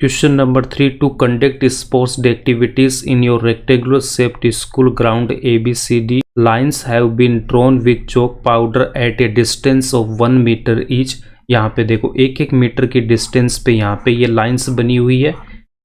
Question number 3. To conduct sports activities in your rectangular shaped school ground, ABCD lines have been drawn with chalk powder at a distance of 1 meter each. यहाँ पे देखो 1-1 metre की distance पे यहाँ पे ये lines बनी हुई है,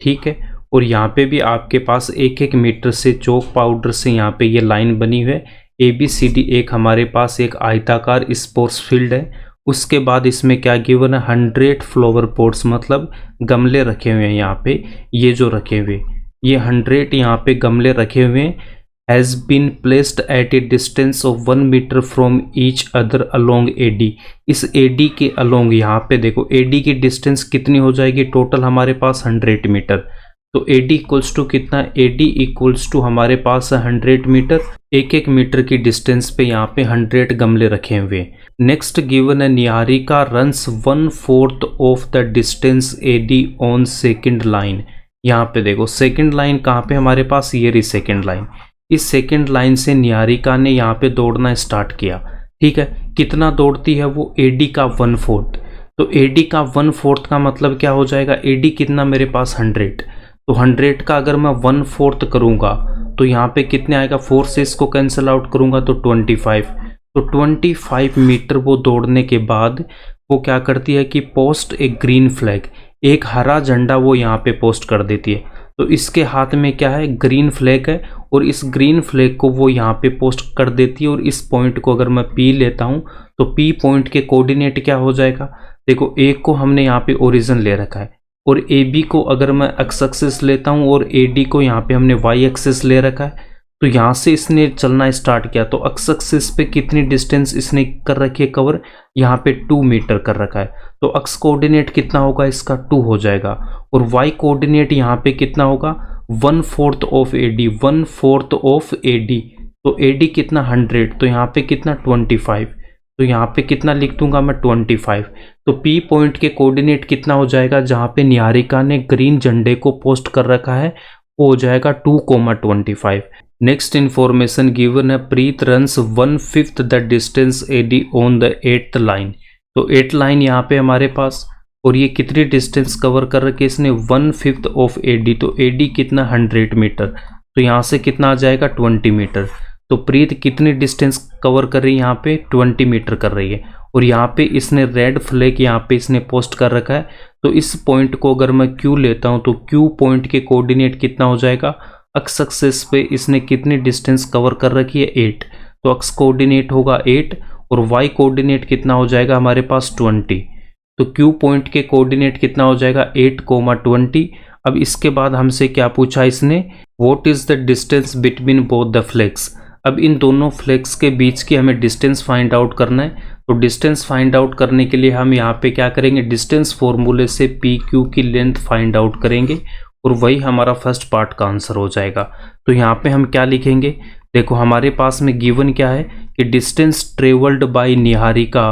ठीक है। और यहाँ पे भी आपके पास 1-1 मीटर से चौक पाउडर से यहाँ पे ये लाइन बनी हुई है। ABCD एक हमारे पास एक आयताकार स्पोर्ट्स फील्ड है। उसके बाद इसमें क्या गिवन है, 100 फ्लावर पॉट्स मतलब गमले रखे हुए हैं। यहाँ पे ये जो रखे हुए ये 100 यहाँ पे गमले रखे हुए हैं। Has been placed at a distance of 1 metre from each other along AD। इस AD के अलोंग यहाँ पे देखो AD की डिस्टेंस कितनी हो जाएगी, टोटल हमारे पास 100 मीटर। तो AD इक्वल्स टू कितना, AD इक्वल्स टू हमारे पास 100 मीटर। 1-1 मीटर की डिस्टेंस पे यहाँ पे 100 गमले रखे हुए। नेक्स्ट गिवन है Niharika runs 1/4 of the distance AD on second line. यहाँ पे देखो सेकंड लाइन कहाँ पे हमारे पास, ये रही सेकंड लाइन। इस सेकंड लाइन से निहारिका ने यहाँ पे दौड़ना स्टार्ट किया, ठीक है। कितना दौड़ती है वो, AD का 1/4। तो AD का 1/4 का मतलब क्या हो जाएगा, AD कितना मेरे पास 100। तो 100 का अगर मैं 1/4 करूँगा तो यहाँ पे कितने आएगा, 4 से इसको कैंसिल आउट करूँगा तो 25। तो 25 मीटर वो दौड़ने के बाद वो क्या करती है कि पोस्ट एक ग्रीन फ्लैग, एक हरा झंडा वो यहाँ पे पोस्ट कर देती है। तो इसके हाथ में क्या है, ग्रीन फ्लैग है, और इस ग्रीन फ्लैग को वो यहाँ पे पोस्ट कर देती है। और इस पॉइंट को अगर मैं P लेता हूँ तो P पॉइंट के कोऑर्डिनेट क्या हो जाएगा, देखो एक को हमने यहाँ पे ओरिजिन ले रखा है, और AB को अगर मैं एक्स एक्सिस लेता हूँ और AD को यहाँ पे हमने वाई एक्सिस ले रखा है। तो यहाँ से इसने चलना स्टार्ट किया तो एक्स एक्सिस पे कितनी डिस्टेंस इसने कर रखी है कवर, यहाँ पे 2 मीटर कर रखा है। तो एक्स कोऑर्डिनेट कितना होगा इसका, 2 हो जाएगा। और वाई कोऑर्डिनेट यहाँ पे कितना होगा, 1/4 ऑफ AD, 1/4 ऑफ AD। तो AD कितना 100, तो यहाँ पे कितना 25। तो यहाँ पे कितना लिख दूंगा मैं 25। तो P पॉइंट के कोऑर्डिनेट कितना हो जाएगा, जहाँ पे निहारिका ने ग्रीन झंडे को पोस्ट कर रखा है वो हो जाएगा 2,25। नेक्स्ट इन्फॉर्मेशन गिवन है, Preet runs 1/5 the distance AD on the 8th line. तो 8th लाइन यहाँ पे हमारे पास, और ये कितनी डिस्टेंस कवर कर रखी है इसने, 1/5 ऑफ AD। तो AD कितना 100 मीटर, तो यहाँ से कितना आ जाएगा 20 मीटर। तो प्रीत कितनी डिस्टेंस कवर कर रही है, यहाँ पे 20 मीटर कर रही है। और यहाँ पे इसने रेड फ्लैग यहाँ पे इसने पोस्ट कर रखा है। तो इस पॉइंट को अगर मैं Q लेता हूँ तो Q पॉइंट के कोऑर्डिनेट कितना हो जाएगा, एक्स एक्सिस पे इसने कितनी डिस्टेंस कवर कर रखी है 8। तो एक्स कोऑर्डिनेट होगा 8, और वाई कोऑर्डिनेट कितना हो जाएगा हमारे पास 20। तो Q पॉइंट के कोऑर्डिनेट कितना हो जाएगा 8,20। अब इसके बाद हमसे क्या पूछा इसने, what is the distance between both the flags. अब इन दोनों फ्लैग्स के बीच की हमें डिस्टेंस फाइंड आउट करना है। तो डिस्टेंस फाइंड आउट करने के लिए हम यहाँ पे क्या करेंगे, डिस्टेंस फॉर्मूले से PQ की लेंथ फाइंड आउट करेंगे, और वही हमारा फर्स्ट पार्ट का आंसर हो जाएगा। तो यहाँ पे हम क्या लिखेंगे, देखो हमारे पास में गिवन क्या है कि distance travelled bye Niharika,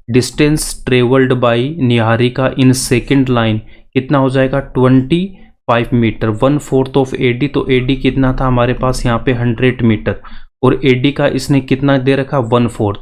distance travelled bye Niharika in second line कितना हो जाएगा 25 मीटर, 1/4 ऑफ AD। तो AD कितना था हमारे पास यहाँ पे 100 मीटर, और AD का इसने कितना दे रखा 1/4।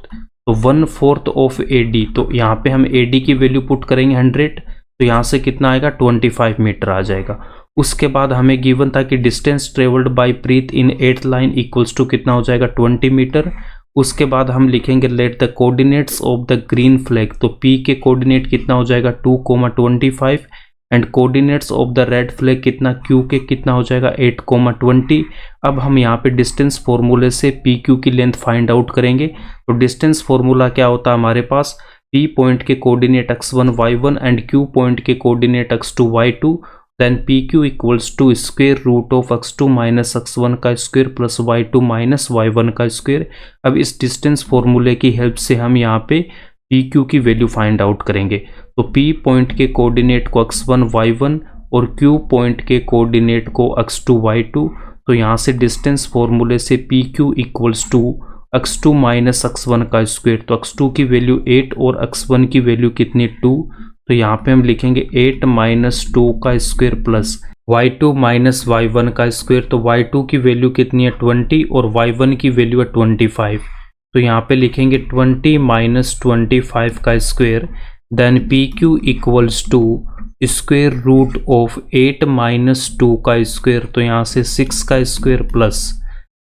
तो 1/4 ऑफ AD, तो यहाँ पे हम AD की वैल्यू पुट करेंगे 100, तो यहाँ से कितना आएगा 25 मीटर आ जाएगा। उसके बाद हमें गिवन था कि distance travelled by Preet in 8th line equals to कितना हो जाएगा 20 मीटर। उसके बाद हम लिखेंगे let the coordinates of the green flag. तो P के कोऑर्डिनेट कितना हो जाएगा 2,25, and coordinates of the red flag कितना, Q के कितना हो जाएगा 8,20। अब हम यहाँ पे डिस्टेंस फॉर्मूले से PQ की लेंथ फाइंड आउट करेंगे। तो डिस्टेंस फॉर्मूला क्या होता है हमारे पास, P पॉइंट के coordinate x1 y1 and Q point के coordinate x2 y2। Then PQ equals to square root of x2 minus x1 का square plus y2 minus y1 का स्क्वायर। अब इस डिस्टेंस फॉर्मूले की हेल्प से हम यहाँ पे PQ की वैल्यू फाइंड आउट करेंगे। तो P पॉइंट के कोऑर्डिनेट को x1 y1 और Q पॉइंट के कोऑर्डिनेट को x2 y2। तो यहाँ से डिस्टेंस फॉर्मूले से PQ equals to x2 minus x1 का स्क्वायर। तो x2 की वैल्यू 8 और x1 की वैल्यू कितनी 2। तो यहाँ पे हम लिखेंगे 8 माइनस 2 का square plus y2 minus y1 का स्क्वायर। तो y2 की वैल्यू कितनी है 20, और y1 की वैल्यू है 25। तो यहाँ पे लिखेंगे 20 माइनस 25 का square. Then PQ equals to square root of 8 minus 2 का स्क्वायर, तो यहाँ से 6 का स्क्वायर प्लस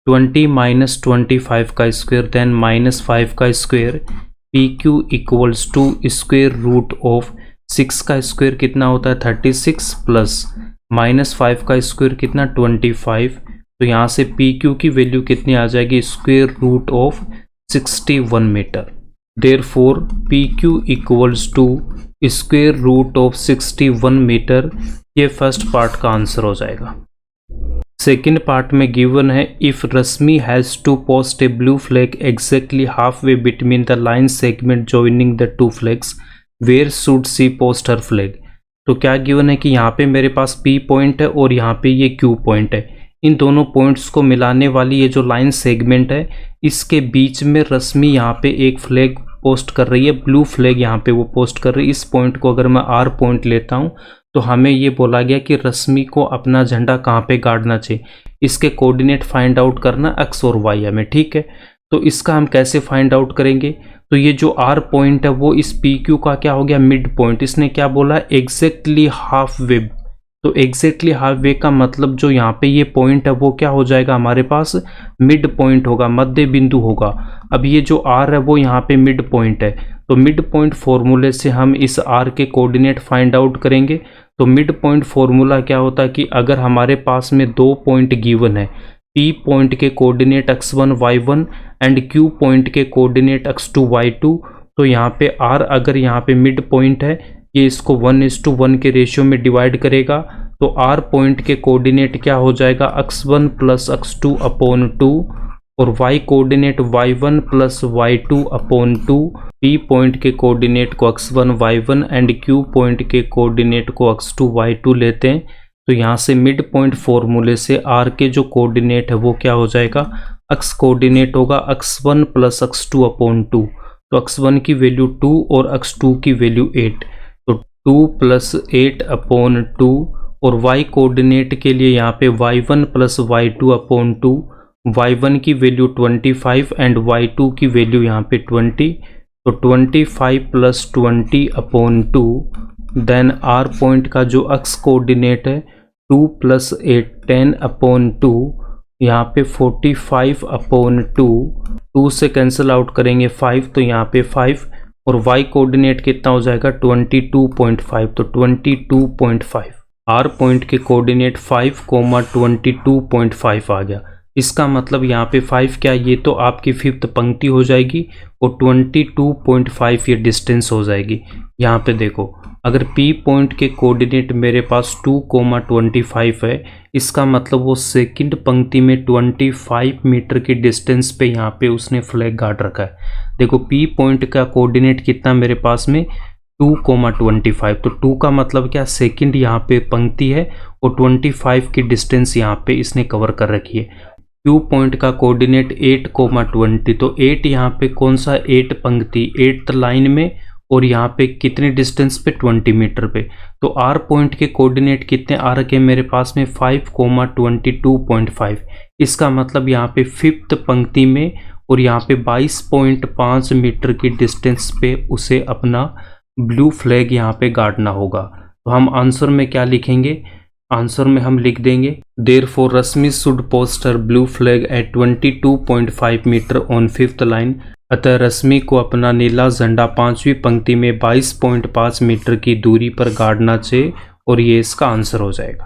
20 माइनस 25 का स्क्वायर देन माइनस 5 का square, P Q equals to square root of 6 का स्क्वायर कितना होता है 36 प्लस माइनस 5 का स्क्वायर कितना 25, तो यहाँ से पी क्यू की वैल्यू कितनी आ जाएगी square root of 61 metre. Therefore P Q equals to square root of 61 metre, ये फर्स्ट पार्ट का आंसर हो जाएगा। सेकेंड पार्ट में गिवन है if Rashmi has to post a blue flag exactly half way between the line segment joining the two flags, where should she post her flag. तो क्या given है कि यहाँ पे मेरे पास P पॉइंट है और यहाँ पे ये Q पॉइंट है, इन दोनों पॉइंट्स को मिलाने वाली ये जो लाइन सेगमेंट है इसके बीच में रश्मि यहाँ पे एक फ्लैग पोस्ट कर रही है, ब्लू फ्लैग यहाँ पे वो पोस्ट कर रही है। इस पॉइंट को अगर मैं R पॉइंट लेता हूँ तो हमें ये बोला गया कि रश्मि को अपना झंडा कहाँ पे गाड़ना चाहिए, इसके कोऑर्डिनेट फाइंड आउट करना x और y हमें, ठीक है। तो इसका हम कैसे फाइंड आउट करेंगे, तो ये जो R पॉइंट है वो इस PQ का क्या हो गया मिड पॉइंट, इसने क्या बोला एग्जैक्टली हाफ वे, तो एग्जैक्टली हाफ वे का मतलब जो यहाँ पे ये पॉइंट है वो क्या हो जाएगा हमारे पास मिड पॉइंट होगा, मध्य बिंदु होगा। अब ये जो R है वो यहाँ पे मिड पॉइंट है, तो मिड पॉइंट फॉर्मूले से हम इस R के कोऑर्डिनेट फाइंड आउट करेंगे। तो मिड पॉइंट फॉर्मूला क्या होता है कि अगर हमारे पास में दो पॉइंट गिवन है, P पॉइंट के coordinate x1 y1 and Q point के कोऑर्डिनेट x2 y2, तो यहाँ पे R अगर यहाँ पे मिड पॉइंट है ये इसको 1:1 के रेशियो में डिवाइड करेगा, तो R पॉइंट के कोऑर्डिनेट क्या हो जाएगा x1 प्लस x2 अपॉन 2 और y coordinate y1 plus y2 upon 2, P point के कोऑर्डिनेट को x1 y1 and Q point के कोऑर्डिनेट को x2 y2 लेते हैं। तो यहाँ से मिड पॉइंट फॉर्मूले से R के जो कोऑर्डिनेट है वो क्या हो जाएगा, x कोऑर्डिनेट होगा x1 प्लस x2 अपॉन 2, तो x1 की वैल्यू 2 और x2 की वैल्यू 8, तो 2 प्लस 8 अपॉन 2 और y कोऑर्डिनेट के लिए यहाँ पे y1 plus y2 upon 2, y1 की वैल्यू 25 एंड y2 की वैल्यू यहाँ पे 20, तो 25 plus 20 upon 2, then R point का जो x कोऑर्डिनेट है 2 प्लस 8 10 अपॉन 2, यहाँ पे 45 अपॉन 2, 2 से कैंसिल आउट करेंगे 5, तो यहाँ पे 5 और y कोऑर्डिनेट कितना हो जाएगा 22.5, तो 22.5। R पॉइंट के कोऑर्डिनेट 5,22.5 आ गया। इसका मतलब यहाँ पे 5 क्या, ये तो आपकी फिफ्थ पंक्ति हो जाएगी और 22.5 ये डिस्टेंस हो जाएगी। यहाँ पे देखो अगर P पॉइंट के कोऑर्डिनेट मेरे पास 2,25 है, इसका मतलब वो सेकंड पंक्ति में 25 मीटर की डिस्टेंस पे यहाँ पे उसने फ्लैग गाड़ रखा है। देखो P पॉइंट का कोऑर्डिनेट कितना मेरे पास में 2,25, तो 2 का मतलब क्या सेकंड यहाँ पे पंक्ति है और 25 की डिस्टेंस यहाँ पे इसने कवर कर रखी है। Q पॉइंट का कोऑर्डिनेट 8,20, तो 8 यहाँ पे कौन सा 8 पंक्ति 8th लाइन में और यहाँ पे कितने डिस्टेंस पे 20 मीटर पे, तो R पॉइंट के कोऑर्डिनेट कितने आ रखे हैं मेरे पास में 5,22.5, इसका मतलब यहाँ पे फिफ्थ पंक्ति में और यहाँ पे 22.5 मीटर की डिस्टेंस पे उसे अपना ब्लू फ्लैग यहाँ पे गाड़ना होगा। तो हम आंसर में क्या लिखेंगे, आंसर में हम लिख देंगे therefore Rashmi should post her blue flag at 22.5 metre on fifth line, अतः रश्मि को अपना नीला झंडा 5वीं पंक्ति में 22.5 मीटर की दूरी पर गाड़ना चाहिए और ये इसका आंसर हो जाएगा।